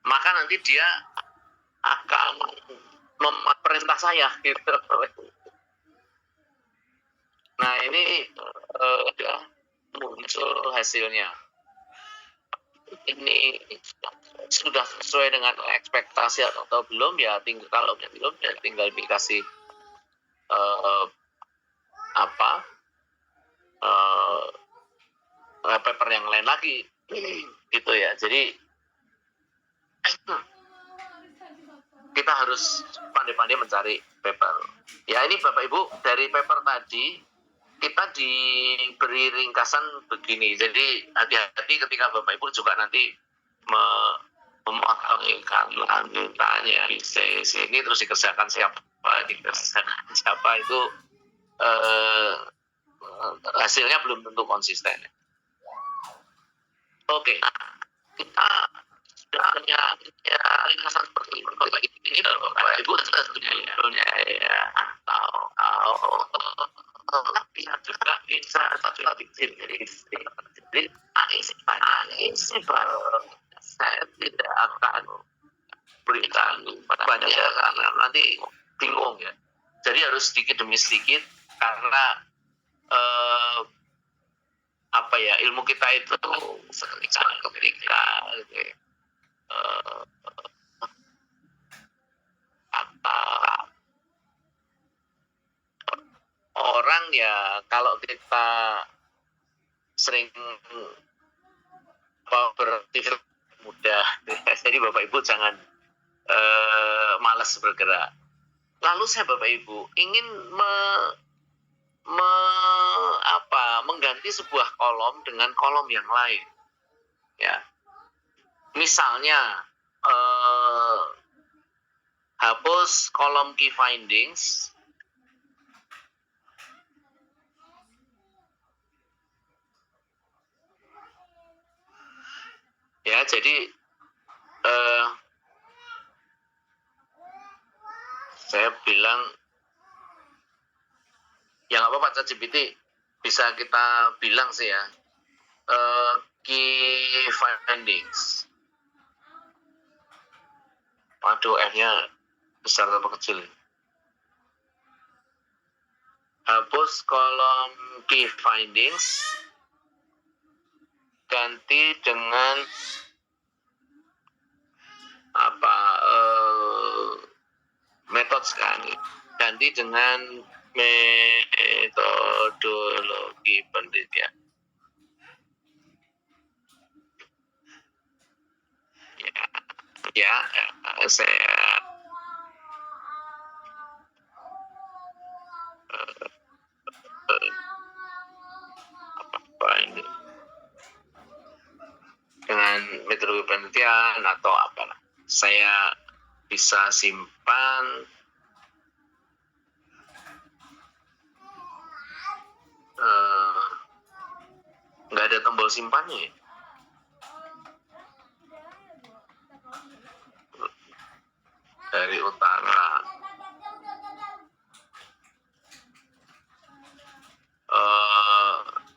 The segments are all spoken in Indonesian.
maka nanti dia akan memerintah saya gitu. Nah ini udah muncul hasilnya. Ini sudah sesuai dengan ekspektasi atau belum ya, tinggal kalau belum ya tinggal dikasih paper yang lain lagi gitu ya. Jadi kita harus pandai-pandai mencari paper. Ya ini Bapak Ibu, dari paper tadi kita diberi ringkasan begini. Jadi hati-hati ketika Bapak Ibu juga nanti memotongkan lanjutannya di sini terus dikerjakan siapa itu hasilnya belum tentu konsisten. Oke, kita sudah punya ringkasan seperti ini. Bapak Ibu tentunya ya tapi juga bisa jadi saya tidak akan berikan banyak karena nanti bingung ya. Jadi harus sedikit demi sedikit karena ilmu kita itu sangat ketika orang ya kalau kita sering beraktivitas mudah, jadi Bapak Ibu jangan malas bergerak. Lalu saya Bapak Ibu ingin mengganti sebuah kolom dengan kolom yang lain. Ya, misalnya hapus kolom key findings. Ya, jadi saya bilang ya nggak apa-apa, ChatGPT bisa kita bilang sih ya, key findings. Waduh, F-nya besar atau kecil? Hapus kolom key findings, ganti dengan metode kan, ganti dengan metodologi penelitian. Ya, saya ini dengan metodologi penelitian atau apa, saya bisa simpan nggak ada tombol simpannya. Dari utara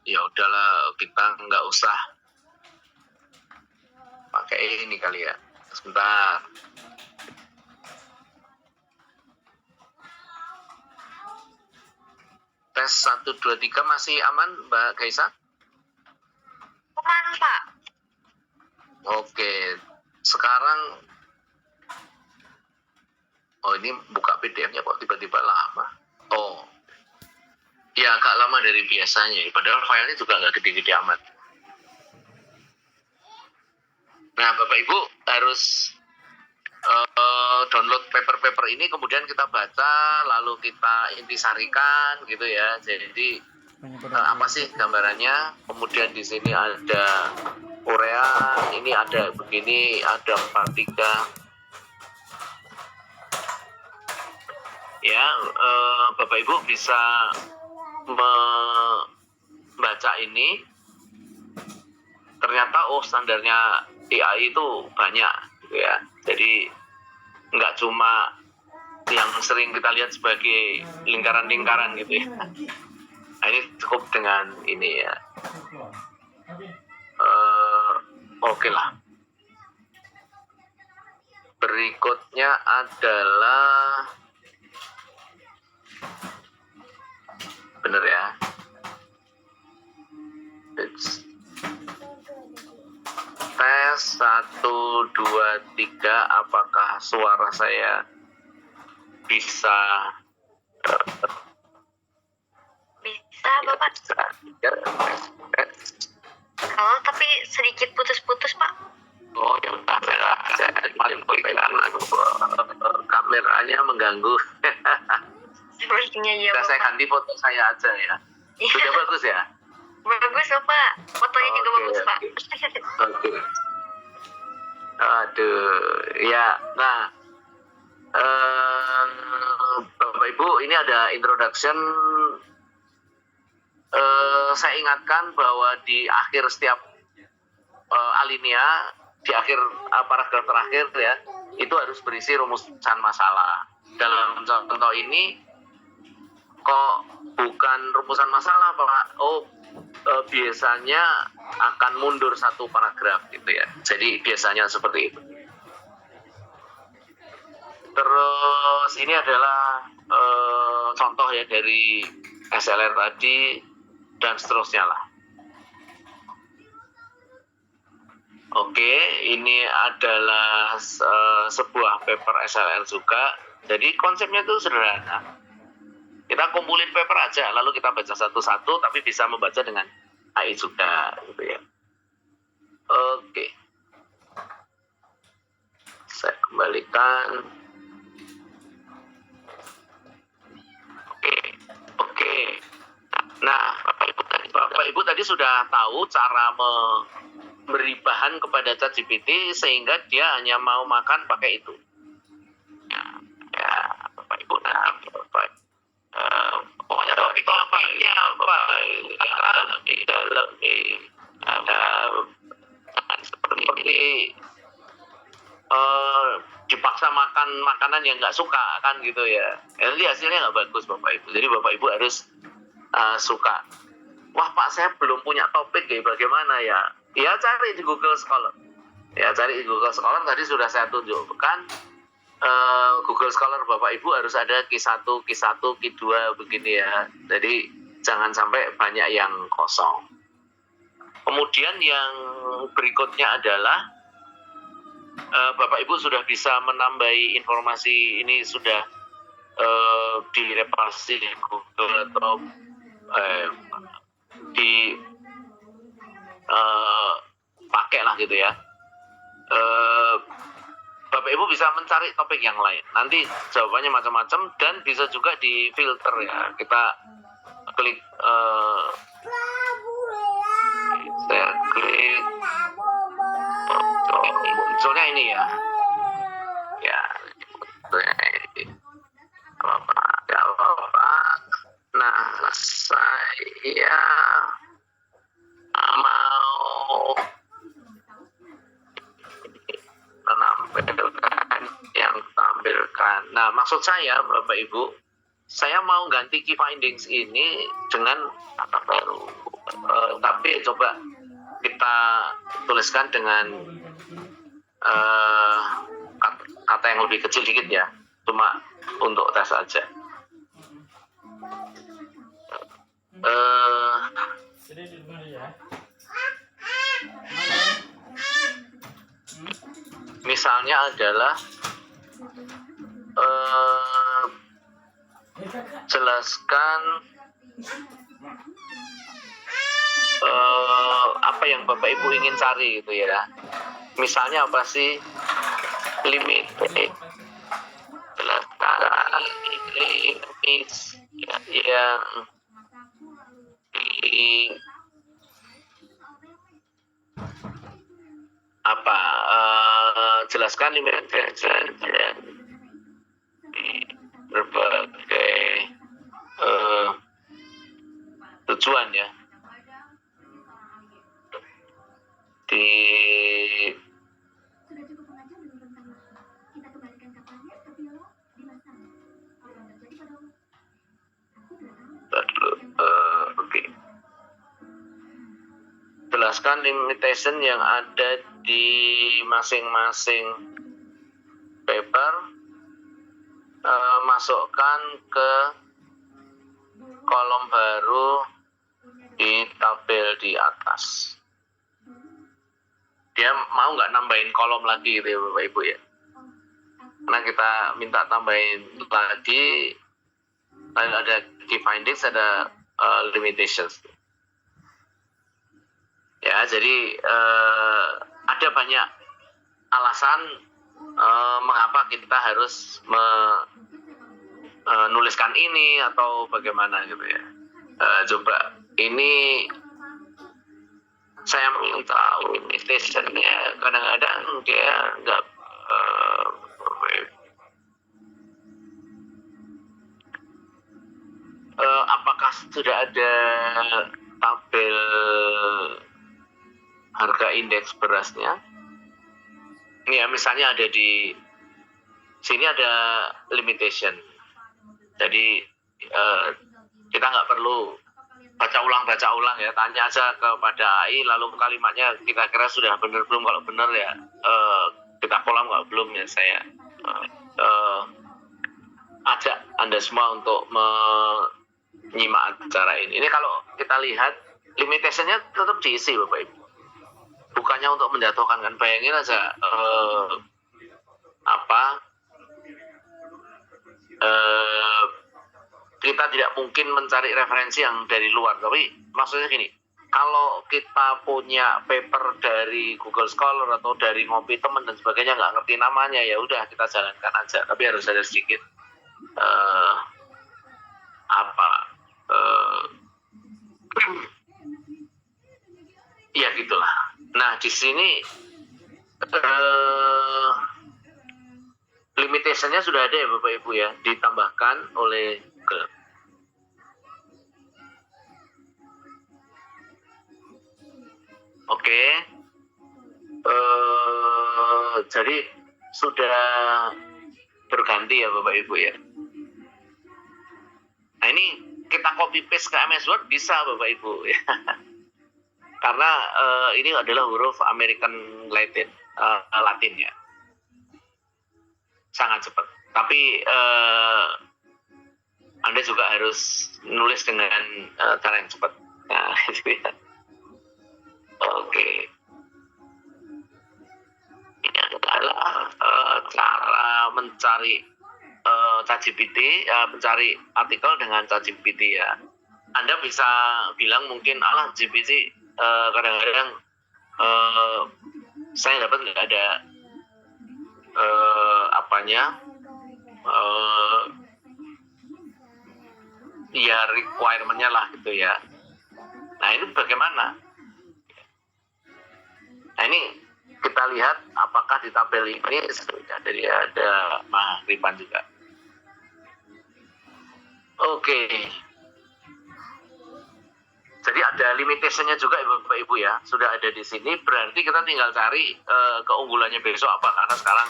ya udahlah, kita nggak usah pakai ini kali ya. Sebentar. Tes 1, 2, 3 masih aman Mbak Gaisa? Aman Pak. Oke, sekarang ini buka PDF-nya kok tiba-tiba lama. Ya agak lama dari biasanya, padahal filenya juga nggak gede-gede amat. Nah Bapak Ibu harus download paper-paper ini, kemudian kita baca, lalu kita intisarikan gitu ya. Jadi apa sih gambarannya? Kemudian di sini ada urean, ini ada begini, ada 43. Ya, Bapak Ibu bisa membaca ini. Ternyata standarnya AI itu banyak gitu ya. Jadi nggak cuma yang sering kita lihat sebagai lingkaran-lingkaran gitu ya. Nah, ini cukup dengan ini ya. Oke lah. Berikutnya adalah bener ya. Tes 1, 2, 3. Apakah suara saya bisa Bisa, Bapak. Halo, tapi sedikit putus-putus, Pak. Oh ya udah, saya paling pegang kameranya mengganggu. Sepertinya iya, Nah, saya Bapak. ganti foto saya aja ya. Iya. Sudah bagus ya? Bagus, Bapak. Fotonya juga Oke, bagus, Pak. Oke. Aduh, ya. Nah, Bapak Ibu, ini ada introduction. Saya ingatkan bahwa di akhir setiap alinea, di akhir paragraf terakhir ya, itu harus berisi rumusan masalah. Dalam contoh ini kok bukan rumusan masalah, Pak? Oh, biasanya akan mundur satu paragraf gitu ya. Jadi biasanya seperti itu. Terus ini adalah contoh ya dari SLR tadi dan seterusnya lah. Oke, ini adalah sebuah paper SLR juga. Jadi konsepnya itu sederhana. Kita kumpulin paper aja, lalu kita baca satu-satu, tapi bisa membaca dengan AI juga, gitu ya. Oke, saya kembalikan. Oke. Nah, Bapak Ibu tadi sudah tahu cara memberi bahan kepada ChatGPT sehingga dia hanya mau makan pakai itu. Ya, Bapak Ibu, pokoknya itu apa ya, di dalam ada seperti dipaksa makan makanan yang nggak suka kan gitu ya. Nanti hasilnya nggak bagus Bapak Ibu. Jadi Bapak Ibu harus suka. Wah Pak, saya belum punya topik ya, bagaimana ya? Ya cari di Google Scholar. Ya cari di Google Scholar, tadi sudah saya tunjukkan. Google Scholar Bapak Ibu harus ada Q1, Q1, Q2 begini ya. Jadi jangan sampai banyak yang kosong. Kemudian yang berikutnya adalah Bapak Ibu sudah bisa menambahi informasi ini, sudah direparasi di Google atau pakai lah gitu ya. Bapak Ibu bisa mencari topik yang lain. Nanti jawabannya macam-macam dan bisa juga di filter ya. Kita klik saya klik munculnya ini ya. Ya. Apa. Nah, saya mau menampilkan yang tampilkan. Nah, maksud saya Bapak Ibu, saya mau ganti key findings ini dengan kata baru. Tapi coba kita tuliskan dengan kata yang lebih kecil dikit ya, cuma untuk tes aja. Misalnya adalah jelaskan apa yang Bapak Ibu ingin cari gitu ya. Misalnya apa sih limit jelaskan limit yang apa jelaskan limit berbagai tujuan ya di oke. Jelaskan perhatikan limitation yang ada di masing-masing paper, masukkan ke kolom baru di tabel di atas. Dia mau nggak nambahin kolom lagi gitu ya Bapak Ibu ya. Nah kita minta tambahin lagi, ada key findings, ada limitations. Ya, jadi ada banyak alasan mengapa kita harus menuliskan ini atau bagaimana gitu ya. Coba ini saya minta limitationnya, kadang-kadang dia nggak apakah sudah ada tabel harga indeks berasnya? Ini ya, misalnya ada di sini ada limitation. Jadi kita nggak perlu baca ulang ya, tanya aja kepada AI lalu kalimatnya kira-kira sudah benar belum. Kalau benar ya kita kolam, kalau belum ya saya ajak Anda semua untuk menyimak acara ini. Ini kalau kita lihat limitationnya tetap diisi Bapak Ibu, bukannya untuk menjatuhkan kan. Bayangin aja kita tidak mungkin mencari referensi yang dari luar. Tapi maksudnya gini, kalau kita punya paper dari Google Scholar atau dari ngopi teman dan sebagainya, nggak ngerti namanya, ya udah kita jalankan aja. Tapi harus ada sedikit ya gitulah. Nah di sini limitationnya sudah ada ya Bapak Ibu ya, ditambahkan oleh Google. Oke. Jadi sudah berganti ya Bapak Ibu ya. Nah ini kita copy paste ke MS Word bisa Bapak Ibu ya. Karena ini adalah huruf American Latin ya. Sangat cepat. Tapi Anda juga harus nulis dengan cara yang cepat. Nah, itu ya. Oke. Ini adalah cara mencari ChatGPT, mencari artikel dengan ChatGPT ya. Anda bisa bilang mungkin GPT kadang-kadang saya dapat nggak ada ya requirement-nya lah gitu ya. Nah ini bagaimana? Nah ini kita lihat apakah di tabel ini jadi ada mahriban juga. Oke. Jadi ada limitation-nya juga Bapak Ibu ya, sudah ada di sini. Berarti kita tinggal cari keunggulannya besok apa, karena sekarang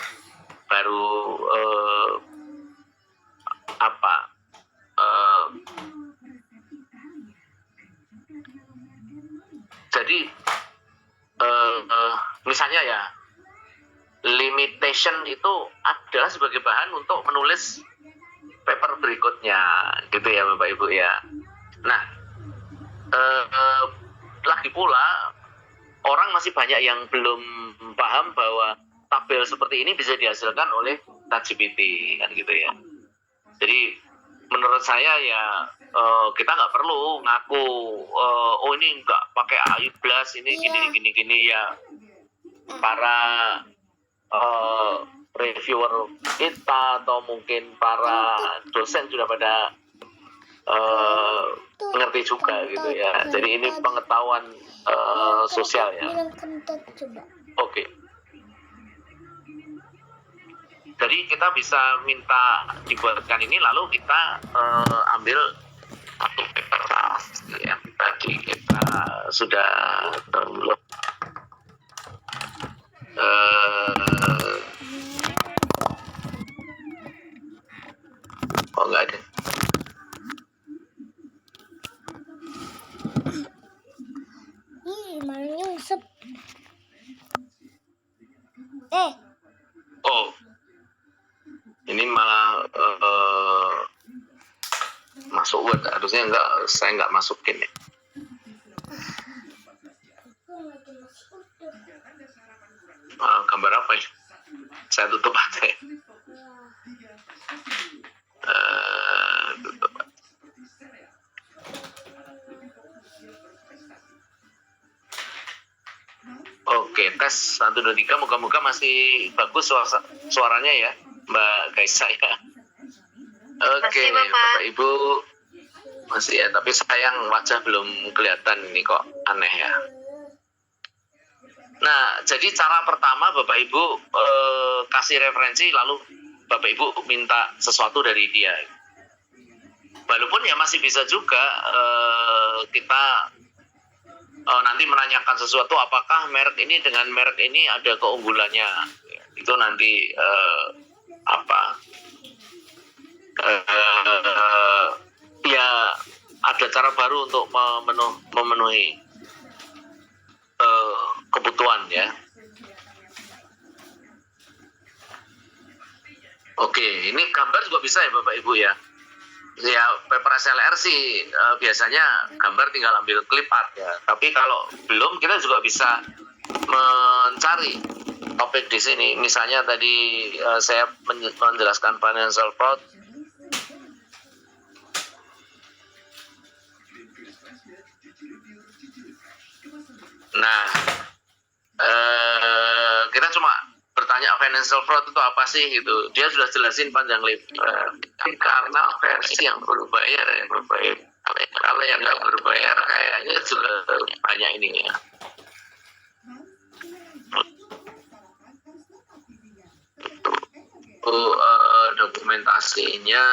baru jadi misalnya ya, limitation itu adalah sebagai bahan untuk menulis paper berikutnya gitu ya Bapak Ibu ya. Nah lagi pula orang masih banyak yang belum paham bahwa tabel seperti ini bisa dihasilkan oleh ChatGPT kan gitu ya. Jadi menurut saya ya kita nggak perlu ngaku oh ini nggak pakai AI Blast, ini gini ya. Para reviewer kita atau mungkin para dosen sudah pada ngerti juga gitu ya. Jadi ini pengetahuan sosial ya. Oke. Jadi kita bisa minta dibuatkan ini, lalu kita ambil satu paper yang tadi kita sudah download. Oh enggak ada. Ih, malunya usap Oh, ini malah masuk Word, harusnya saya nggak masukin ya. Gambar apa ya? Saya tutup aja ya. Tutup. Oke, tes 1, 2, 3. Moga-moga masih bagus suaranya ya, Mbak Gaisa ya. Oke, Masih, Bapak. Bapak Ibu masih ya, tapi sayang wajah belum kelihatan ini kok, aneh ya. Nah, jadi cara pertama Bapak Ibu kasih referensi, lalu Bapak Ibu minta sesuatu dari dia. Walaupun ya masih bisa juga kita nanti menanyakan sesuatu, apakah merek ini dengan merek ini ada keunggulannya. Itu nanti ya ada cara baru untuk memenuhi kebutuhan ya. Oke, ini gambar juga bisa ya Bapak Ibu ya. Ya paper SLR sih biasanya gambar tinggal ambil clip art ya. Tapi kalau belum, kita juga bisa mencari topik di sini. Misalnya tadi saya menjelaskan financial fraud. Nah, kita cuma bertanya financial fraud itu apa sih gitu. Dia sudah jelasin panjang lebar. Karena versi yang berbayar yang berbayar. Kalau yang nggak berbayar kayaknya juga banyak ini ya. Dokumentasinya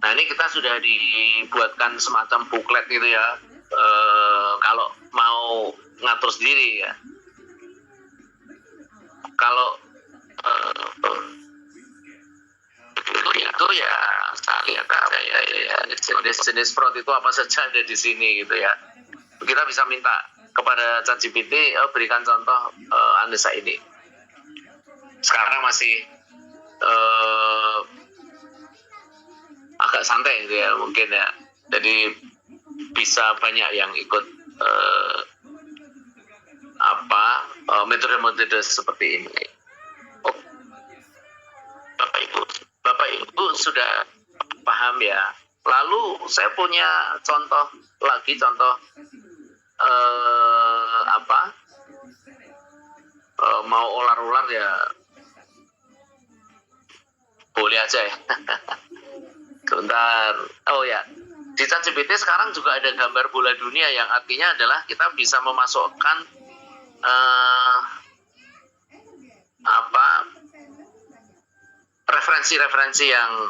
nah ini kita sudah dibuatkan semacam booklet gitu ya, kalau mau ngatur sendiri ya. Kalau itu ya saya lihat ya jenis fraud itu apa saja ada di sini gitu ya. Kita bisa minta kepada ChatGPT, berikan contoh analisa ini. Sekarang masih agak santai gitu ya mungkin ya. Jadi bisa banyak yang ikut metode-metode seperti ini. Oh, Bapak Ibu sudah paham ya. Lalu saya punya contoh mau ular-ular ya boleh aja ya. Sebentar. Oh ya, di ChatGPT sekarang juga ada gambar bola dunia, yang artinya adalah kita bisa memasukkan referensi-referensi yang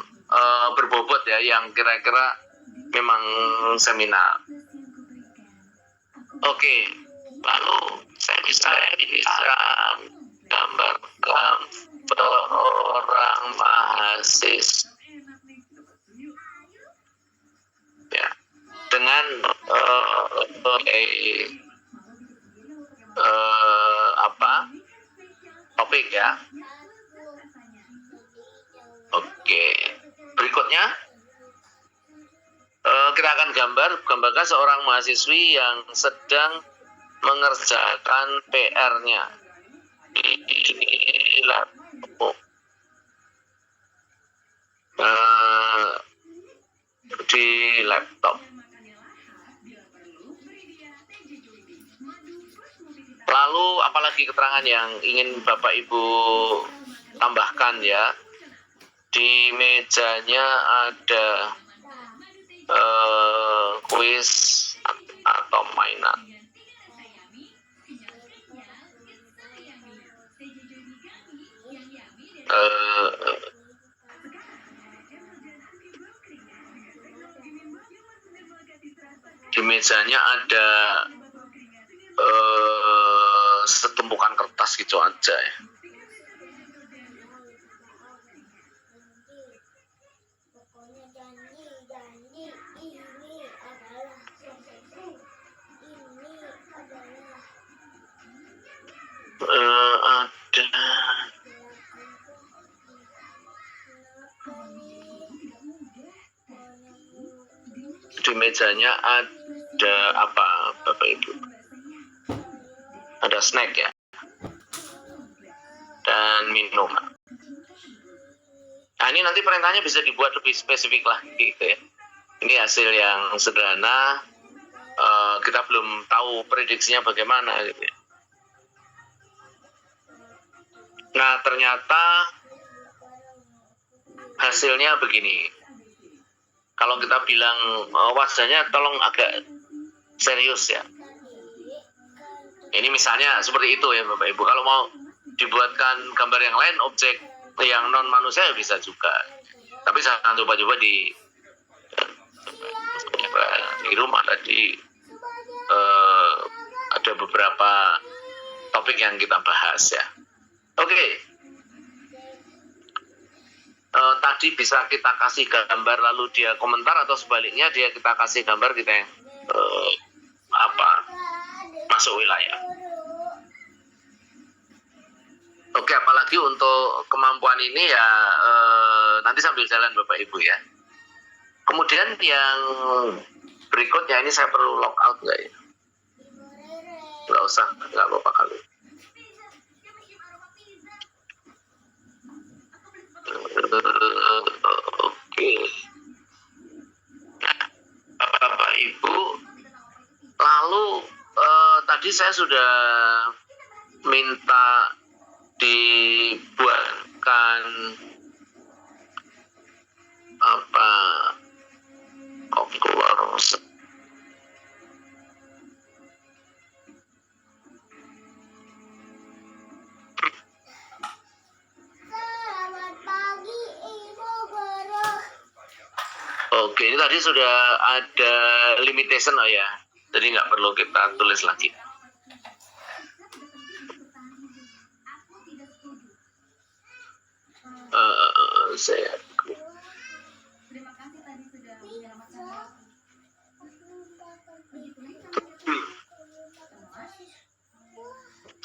berbobot ya, yang kira-kira memang seminar. Oke, lalu saya bisa gambarkan orang mahasiswa ya dengan topik ya. Oke, berikutnya kita akan gambarkan seorang mahasiswi yang sedang mengerjakan PR-nya di laptop. Lalu apalagi keterangan yang ingin Bapak Ibu tambahkan ya? Di mejanya ada kuis atau mainan. Di mejanya ada setumpukan kertas gitu aja ya. Ada di mejanya ada apa, Bapak Ibu? Ada snack ya, dan minum. Nah, ini nanti perintahnya bisa dibuat lebih spesifik lagi gitu ya. Ini hasil yang sederhana, kita belum tahu prediksinya bagaimana gitu ya. Nah, ternyata hasilnya begini. Kalau kita bilang wajahnya tolong agak serius ya. Ini misalnya seperti itu ya Bapak Ibu. Kalau mau dibuatkan gambar yang lain, objek yang non manusia ya bisa juga. Tapi jangan coba-coba di rumah tadi ada beberapa topik yang kita bahas ya. Oke. Tadi bisa kita kasih gambar lalu dia komentar, atau sebaliknya dia kita kasih gambar kita yang masuk wilayah. Oke, apalagi untuk kemampuan ini ya nanti sambil jalan Bapak Ibu ya. Kemudian yang berikutnya ini saya perlu log out nggak ya? Nggak usah, nggak apa-apa kali. Oke. Nah, Bapak Ibu, lalu tadi saya sudah minta dibuatkan Oke, ini tadi sudah ada limitation ya, jadi nggak perlu kita tulis lagi. Saya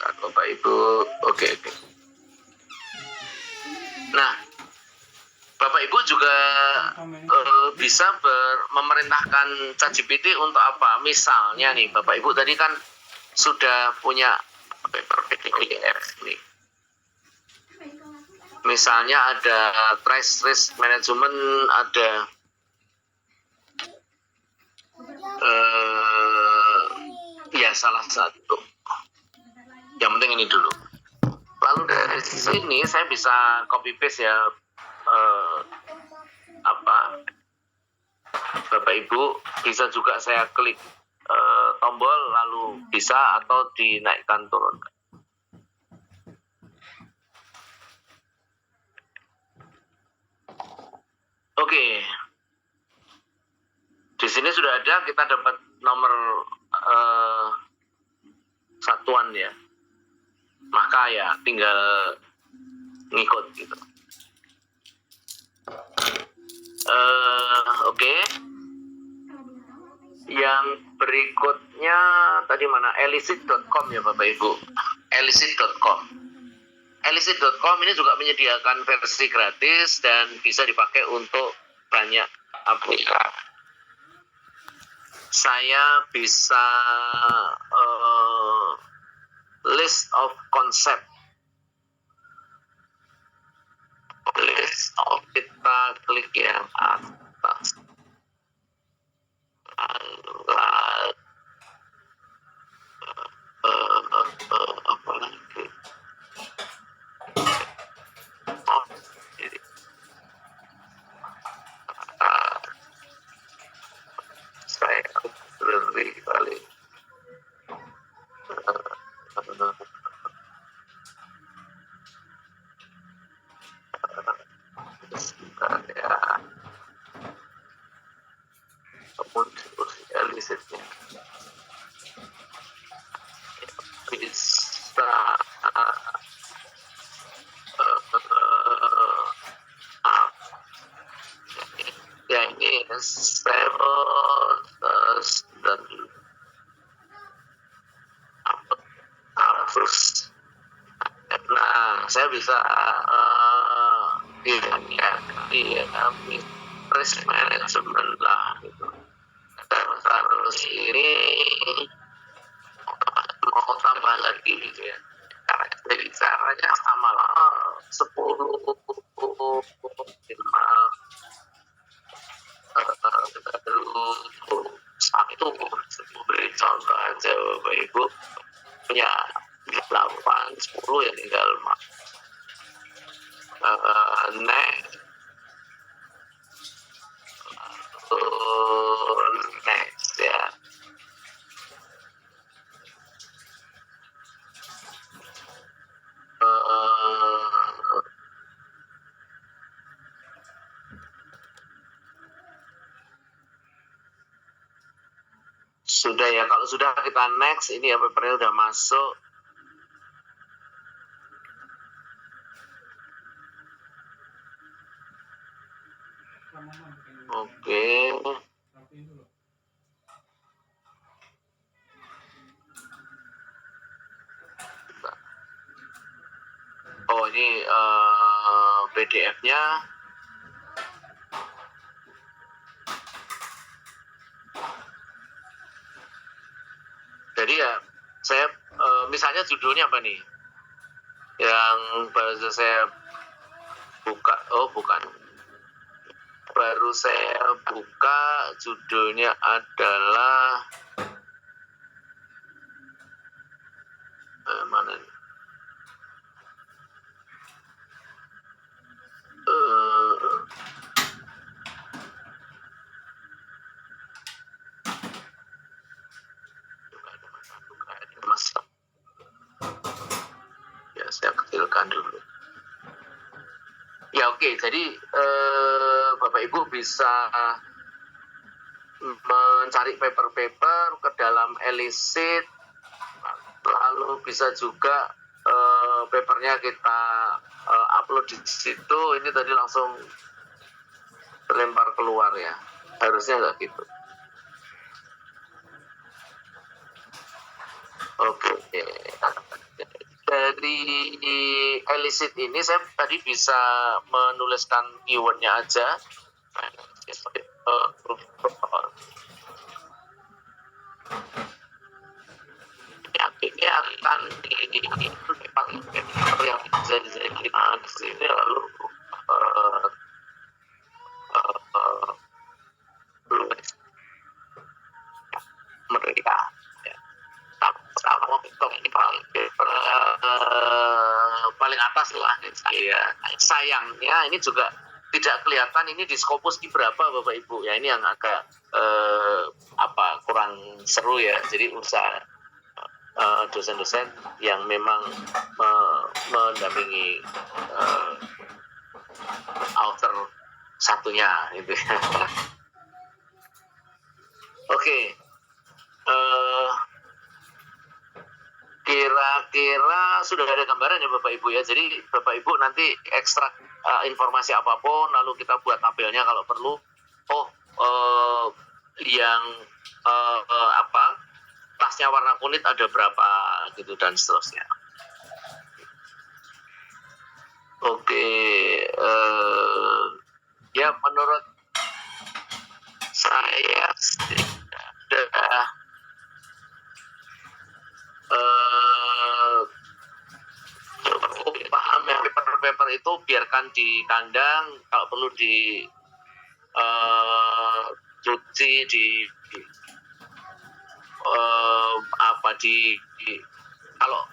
Bapak Ibu, oke. Nah, Bapak Ibu juga bisa memerintahkan ChatGPT untuk apa? Misalnya nih, Bapak Ibu tadi kan sudah punya paper PDF ini. Misalnya ada crisis risk management, ada ya salah satu. Yang penting ini dulu. Lalu dari sini saya bisa copy paste ya Bapak Ibu, bisa juga saya klik tombol lalu bisa, atau dinaikkan turunkan. Oke. Di sini sudah ada, kita dapat nomor satuan ya. Maka ya tinggal ngikut gitu. Oke. Yang berikutnya tadi mana? Elicit.com ya Bapak Ibu. Elicit.com. Elicit.com ini juga menyediakan versi gratis dan bisa dipakai untuk banyak aplikasi. Saya bisa list of concept. List of, kita klik yang atas. Apa lagi? Saya lebih kali. Sebentar ya. Kemudian lisetnya bisa ya ini dan harus bisa risk management lah gitu. Dan harus ini mau tambah lagi gitu ya. Jadi caranya sama lah 10 minimal satu beri contoh aja Bapak Ibu punya 8 10 ya tinggal next next ya. Sudah ya, kalau sudah kita next, ini ya papernya udah masuk. Oke. Oh ini PDF-nya. Jadi ya, saya misalnya judulnya apa nih? Yang baru saya buka, oh bukan. Baru saya buka judulnya adalah mana nih? Ya saya kecilkan dulu. Ya oke, jadi Bapak Ibu bisa mencari paper-paper ke dalam Elicit, lalu bisa juga papernya kita upload di situ. Ini tadi langsung terlempar keluar ya, harusnya nggak gitu. Oke. Dari Elicit ini saya tadi bisa menuliskan keywordnya aja. Ini akan yang bisa dijadikan di sini lalu mereka ini paling atas lah ya. Sayangnya ini juga tidak kelihatan ini di Scopus di berapa Bapak Ibu ya, ini yang agak kurang seru ya. Jadi usaha dosen-dosen yang memang mendampingi author satunya gitu ya. Oke. Kira-kira sudah ada gambaran ya Bapak Ibu ya. Jadi Bapak Ibu nanti ekstrak informasi apapun lalu kita buat tabelnya kalau perlu. Yang tasnya warna kulit ada berapa gitu dan seterusnya. Oke, ya menurut saya sudah paham ya, paper itu biarkan di kandang, kalau perlu di cuci kalau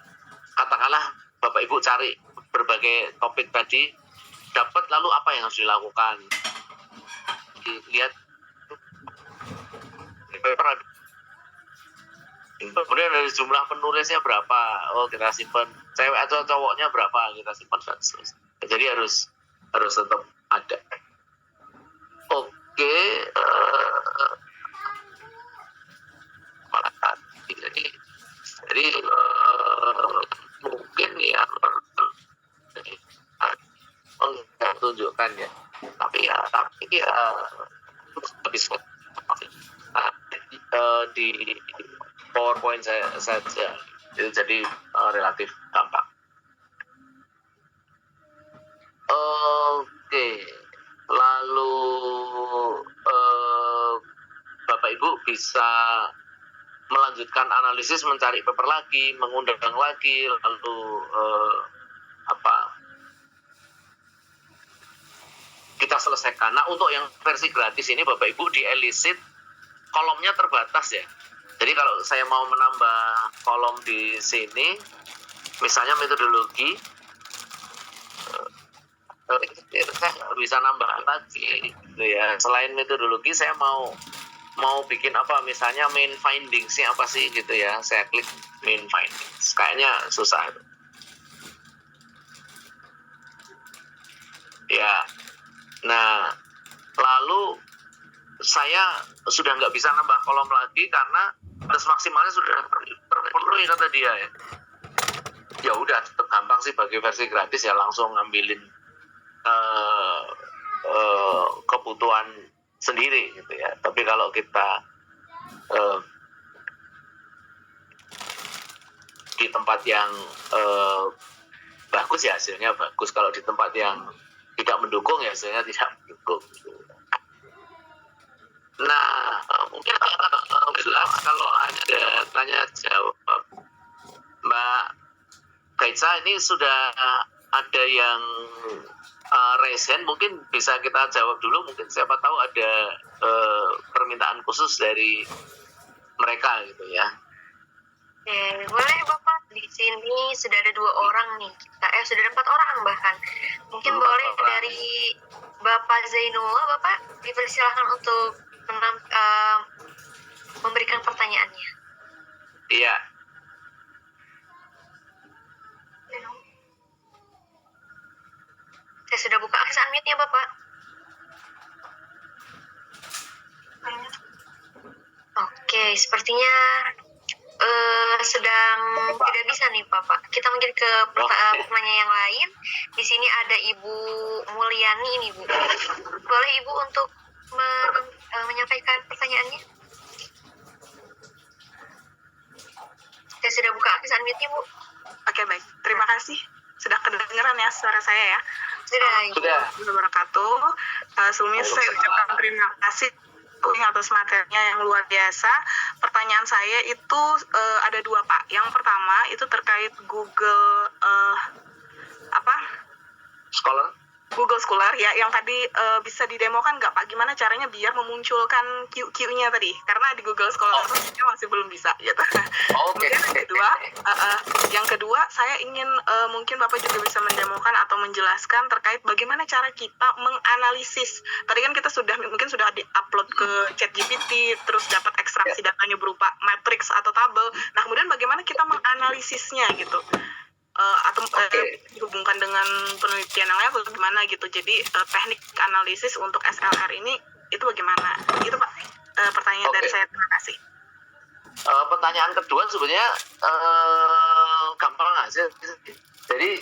katakanlah Bapak Ibu cari berbagai topik tadi dapat, lalu apa yang harus dilakukan, lihat paper ada. Kemudian dari jumlah penulisnya berapa, kita simpan, cewek atau cowoknya berapa, kita simpan. Jadi harus tetap ada. Oke, jadi mungkin ya tunjukkan ya, tapi ya bisa di PowerPoint saja, jadi relatif gampang. Oke, lalu Bapak Ibu bisa melanjutkan analisis, mencari paper lagi, mengundang lagi, lalu apa kita selesaikan. Nah, untuk yang versi gratis ini Bapak Ibu di Elicit kolomnya terbatas ya. Jadi kalau saya mau menambah kolom di sini, misalnya metodologi, saya nggak bisa nambah lagi gitu ya. Selain metodologi saya mau bikin apa, misalnya main findingsnya apa sih gitu ya. Saya klik main findings, kayaknya susah itu ya. Nah, lalu saya sudah nggak bisa nambah kolom lagi karena batas maksimalnya sudah terpenuhi kata dia ya. Ya udah, tetap gampang sih bagi versi gratis ya, langsung ngambilin kebutuhan sendiri gitu ya. Tapi kalau kita di tempat yang bagus ya hasilnya bagus, kalau di tempat yang tidak mendukung ya hasilnya tidak mendukung. Nah, mungkin jelas kalau ada tanya jawab. Mbak Gaitsa, ini sudah ada yang resen, mungkin bisa kita jawab dulu, mungkin siapa tahu ada permintaan khusus dari mereka gitu ya. Boleh Bapak, di sini sudah ada 2 orang nih kita, sudah ada 4 orang bahkan. Mungkin 4 boleh orang. dari Bapak Zainullah, Bapak dipersilakan untuk memberikan pertanyaannya. Iya. Saya sudah buka akses unmute-nya Bapak. Oke, sepertinya sedang tidak bisa nih Bapak. Kita mungkin ke pertanyaan yang lain. Di sini ada Ibu Mulyani ini Bu. Boleh Ibu untuk menyampaikan pertanyaannya? Saya sudah buka akses unmute-nya Bu. Oke, baik. Terima kasih. Sudah kedengeran ya suara saya ya? Sudah. Wabarakatuh. Sebelumnya saya ucapkan terima kasih atas materinya yang luar biasa. Pertanyaan saya itu ada 2 Pak. Yang pertama itu terkait Google Google Scholar ya, yang tadi bisa didemokan nggak Pak? Gimana caranya biar memunculkan Q-nya tadi? Karena di Google Scholar masih belum bisa gitu. Oke. Yang kedua, saya ingin mungkin Bapak juga bisa mendemokan atau menjelaskan terkait bagaimana cara kita menganalisis. Tadi kan kita mungkin sudah di-upload ke ChatGPT, terus dapat ekstraksi datanya berupa matrix atau tabel. Nah, kemudian bagaimana kita menganalisisnya gitu? Dihubungkan dengan penelitian yang lain atau gimana gitu. Jadi teknik analisis untuk SLR ini itu bagaimana? Itu Pak pertanyaan dari saya. Terima kasih. Pertanyaan kedua sebenarnya gampang aja. Jadi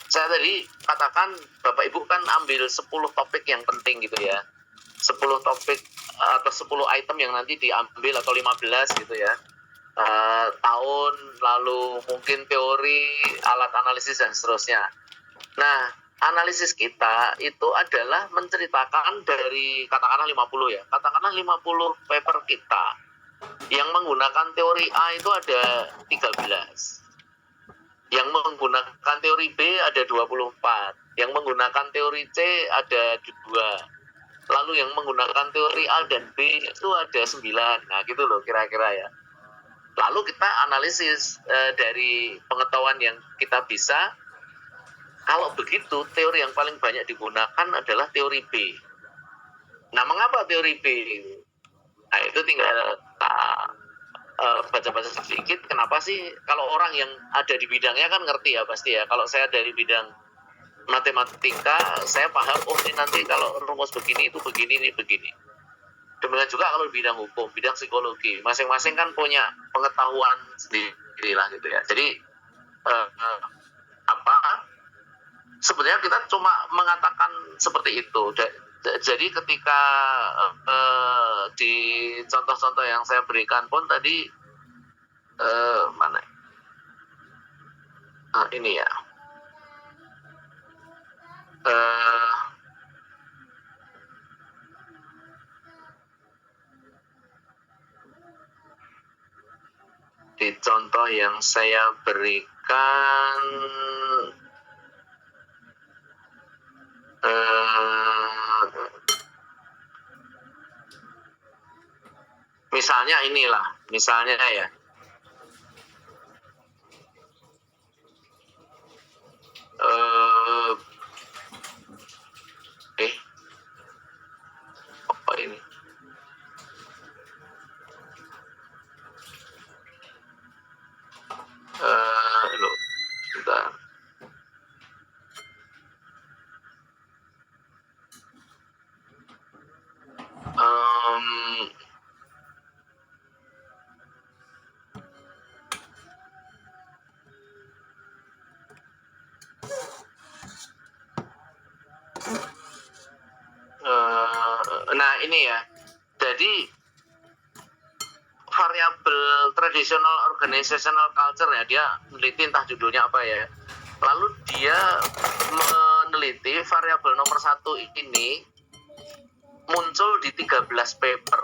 saya tadi katakan Bapak Ibu kan ambil 10 topik yang penting gitu ya. 10 topik atau 10 item yang nanti diambil atau 15 gitu ya. Tahun, lalu mungkin teori, alat analisis dan seterusnya. Nah, analisis kita itu adalah menceritakan dari katakanlah 50 ya. Katakanlah 50 paper kita yang menggunakan teori A itu ada 13. Yang menggunakan teori B ada 24. Yang menggunakan teori C ada 2. Lalu yang menggunakan teori A dan B itu ada 9. Nah, gitu loh kira-kira ya. Lalu kita analisis dari pengetahuan yang kita bisa. Kalau begitu, teori yang paling banyak digunakan adalah teori B. Nah, mengapa teori B? Nah, itu tinggal baca-baca sedikit. Kenapa sih? Kalau orang yang ada di bidangnya kan ngerti ya pasti ya. Kalau saya dari bidang matematika, saya paham, ini nanti kalau rumus begini, itu begini, ini begini. Demikian juga kalau di bidang hukum, bidang psikologi, masing-masing kan punya pengetahuan sendiri lah gitu ya. Jadi sebenarnya kita cuma mengatakan seperti itu. Jadi ketika di contoh-contoh yang saya berikan pun tadi mana? Ini ya. eh, di contoh yang saya berikan, misalnya inilah, misalnya ya, apa ini? Loh, sebentar. Nah ini ya, jadi variabel traditional organizational culture ya, dia meneliti, entah judulnya apa ya, lalu dia meneliti variabel nomor 1 ini muncul di 13 paper.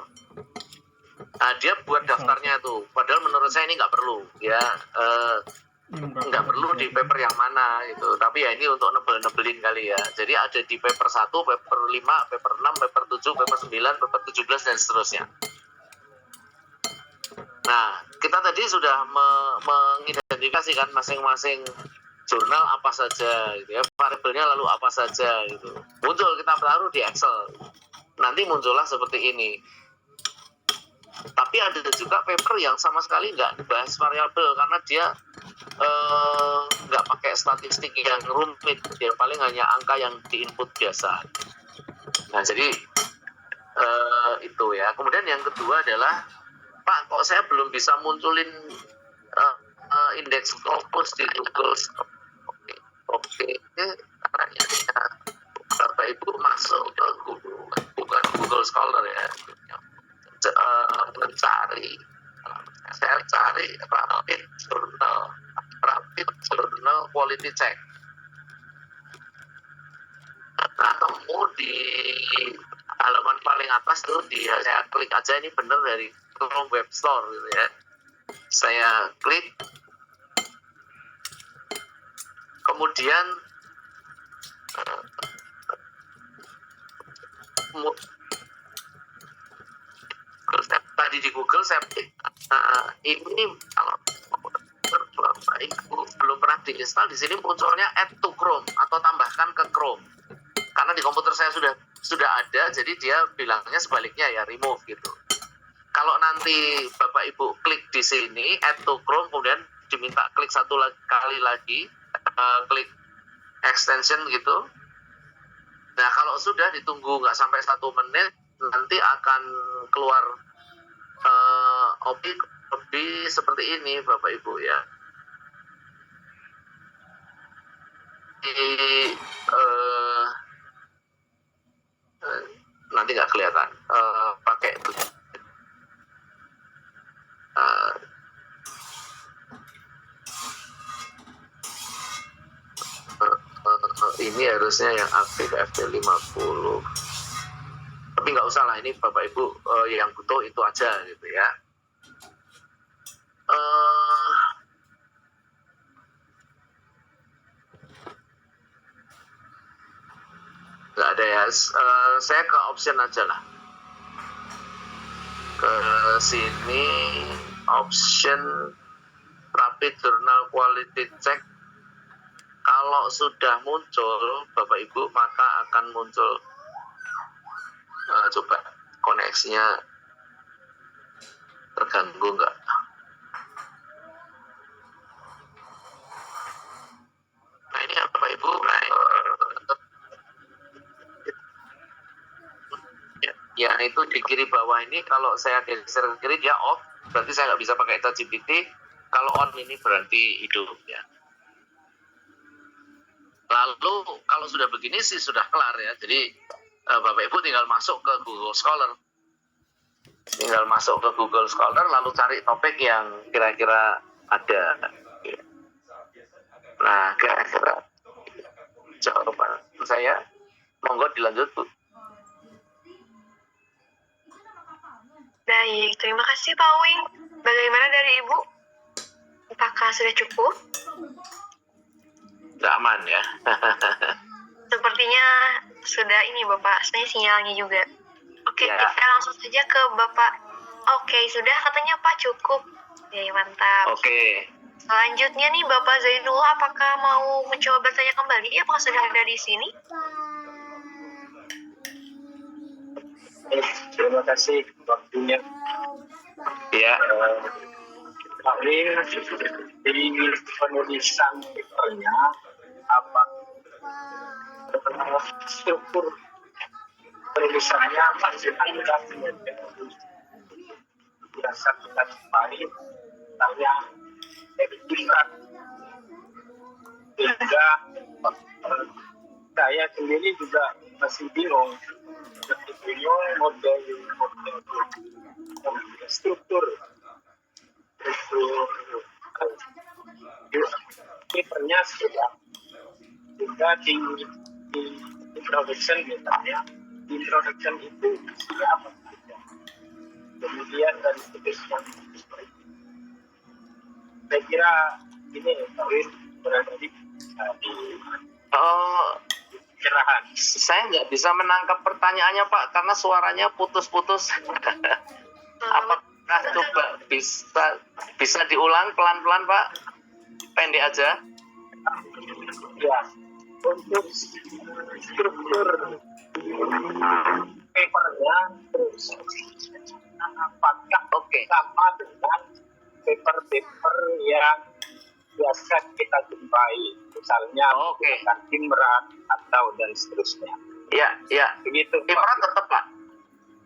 Nah, dia buat daftarnya tuh, padahal menurut saya ini nggak perlu ya, nggak perlu di paper yang mana gitu, tapi ya ini untuk nebelin kali ya. Jadi ada di paper 1, paper 5, paper 6, paper 7, paper 9, paper 17 dan seterusnya. Nah, kita tadi sudah mengidentifikasikan masing-masing jurnal apa saja gitu ya, variabelnya lalu apa saja gitu. Muncul, kita taruh di Excel. Nanti muncullah seperti ini. Tapi ada juga paper yang sama sekali nggak dibahas variabel karena dia nggak pakai statistik yang rumit, dia paling hanya angka yang diinput biasa. Nah, jadi itu ya. Kemudian yang kedua adalah, Pak, kok saya belum bisa munculin indeks Scopus di Google. Oke. Caranya ya, Bapak Ibu masuk ke Google, bukan Google Scholar ya, mencari, saya cari Rapid Journal Quality Check. Nah, temu di halaman paling atas tuh, saya klik aja, ini bener dari Chrome Web Store gitu ya. Saya klik, kemudian tadi di Google saya ini kalau Bapak Ibu belum pernah diinstal, di sini munculnya add to Chrome atau tambahkan ke Chrome. Karena di komputer saya sudah ada, jadi dia bilangnya sebaliknya ya, remove gitu. Kalau nanti Bapak Ibu klik di sini add to Chrome, kemudian diminta klik satu kali lagi, klik extension gitu. Nah, kalau sudah ditunggu nggak sampai 1 menit, nanti akan keluar OBI seperti ini, Bapak Ibu ya. Nanti nggak kelihatan, pakai ini harusnya yang aktif FT50, tapi nggak usah lah, ini Bapak Ibu yang butuh itu aja gitu ya. Nggak ada ya, saya ke option aja lah, ke sini option Rapid Journal Quality Check. Kalau sudah muncul Bapak Ibu, maka akan muncul, coba koneksinya terganggu nggak? Nah, ini ya Bapak Ibu, ya itu di kiri bawah ini, kalau saya geser ke kiri dia off, berarti saya nggak bisa pakai ChatGPT. Kalau on ini berarti hidup ya. Lalu kalau sudah begini sih sudah kelar ya. Jadi Bapak Ibu tinggal masuk ke Google Scholar. Tinggal masuk ke Google Scholar lalu cari topik yang kira-kira ada. Nah, kira-kira jawaban saya. Monggo dilanjut, Bu. Baik, terima kasih Pak Wing. Bagaimana dari Ibu? Apakah sudah cukup? Sudah aman ya. Sepertinya sudah ini Bapak, sebenarnya sinyalnya juga. Oke, Ya. kita langsung saja ke Bapak. Oke, sudah katanya Pak cukup. Oke, mantap. Oke. Selanjutnya nih Bapak Zainullah, apakah mau mencoba bertanya kembali? Apakah sudah ada di sini? Terima kasih waktunya. Ya. Pak Wing, di penulisan papernya apa struktur penulisannya masih ada biasa kita jumpai misalnya ekstrak sehingga saya sendiri juga masih bingung model struktur papernya sudah di introduction misalnya introduction itu siapa saja kemudian dan seterusnya. Saya kira ini Pak Win berada di cerahan. Saya nggak bisa menangkap pertanyaannya Pak karena suaranya putus-putus. Apakah coba bisa diulang pelan-pelan Pak? Pendek aja. Ya, untuk struktur papernya terus apakah sama dengan paper yang biasa kita jumpai misalnya Imrat atau dan seterusnya. Ya. Begitu. Imrat tetap Pak.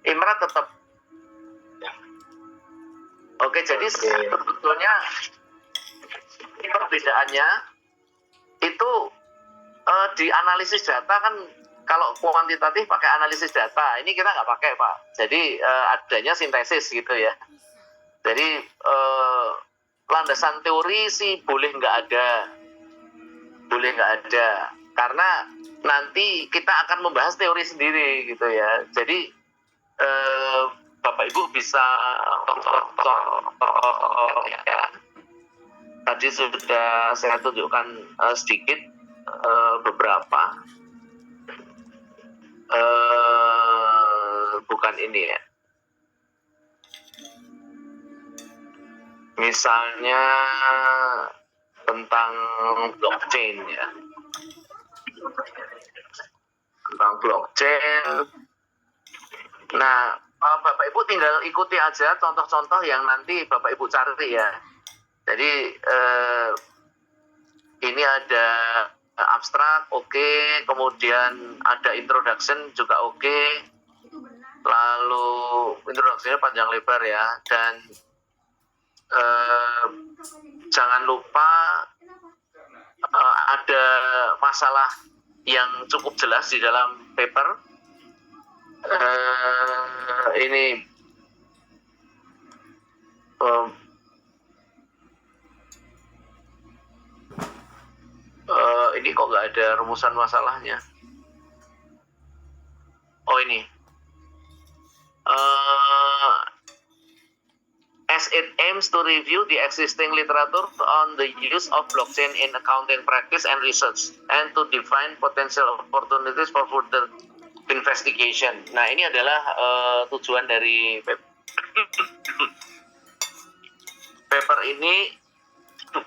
Imrat tetap. Ya. Oke, jadi sebetulnya perbedaannya itu di analisis data kan kalau kuantitatif pakai analisis data, ini kita nggak pakai Pak. Jadi adanya sintesis gitu ya. Jadi landasan teori sih boleh nggak ada, karena nanti kita akan membahas teori sendiri gitu ya. Jadi Bapak Ibu bisa tadi sudah saya tunjukkan sedikit beberapa bukan ini ya. Misalnya tentang blockchain ya. Tentang blockchain. Nah, Bapak Ibu tinggal ikuti aja contoh-contoh yang nanti Bapak Ibu cari ya. Jadi ini ada abstrak, oke. Kemudian ada introduction juga oke. Lalu introduksinya panjang lebar ya. Dan jangan lupa ada masalah yang cukup jelas di dalam paper. Ini ini kok nggak ada rumusan masalahnya. Oh ini as it aims to review the existing literature on the use of blockchain in accounting practice and research and to define potential opportunities for further investigation. Nah, ini adalah tujuan dari paper ini.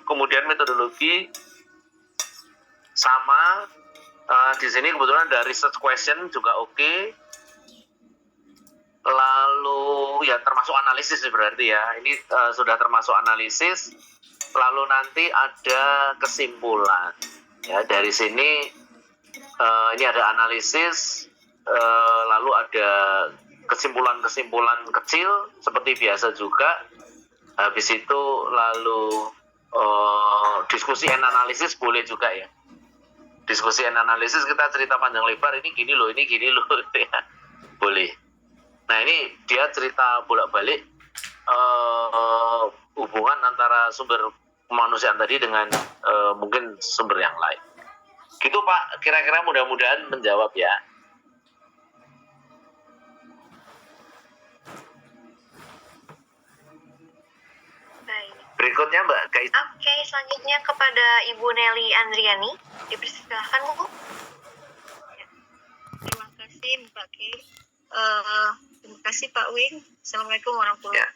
Kemudian metodologi sama di sini kebetulan ada research question juga oke. Lalu ya termasuk analisis berarti ya. Ini sudah termasuk analisis. Lalu nanti ada kesimpulan. Ya, dari sini ini ada analisis, lalu ada kesimpulan-kesimpulan kecil seperti biasa juga. Habis itu lalu diskusi and analisis boleh juga ya. Diskusi and analisis kita cerita panjang lebar, ini gini loh ya. Boleh. Nah, ini dia cerita bolak-balik hubungan antara sumber kemanusiaan tadi dengan mungkin sumber yang lain. Gitu Pak, kira-kira mudah-mudahan menjawab ya. Baik. Berikutnya Mbak Kais. Oke, selanjutnya kepada Ibu Nelly Andriani. Dipersilakan, Bu. Ya, terima kasih Mbak Kay. Terima kasih Pak Wing. Assalamualaikum warahmatullahi Ya.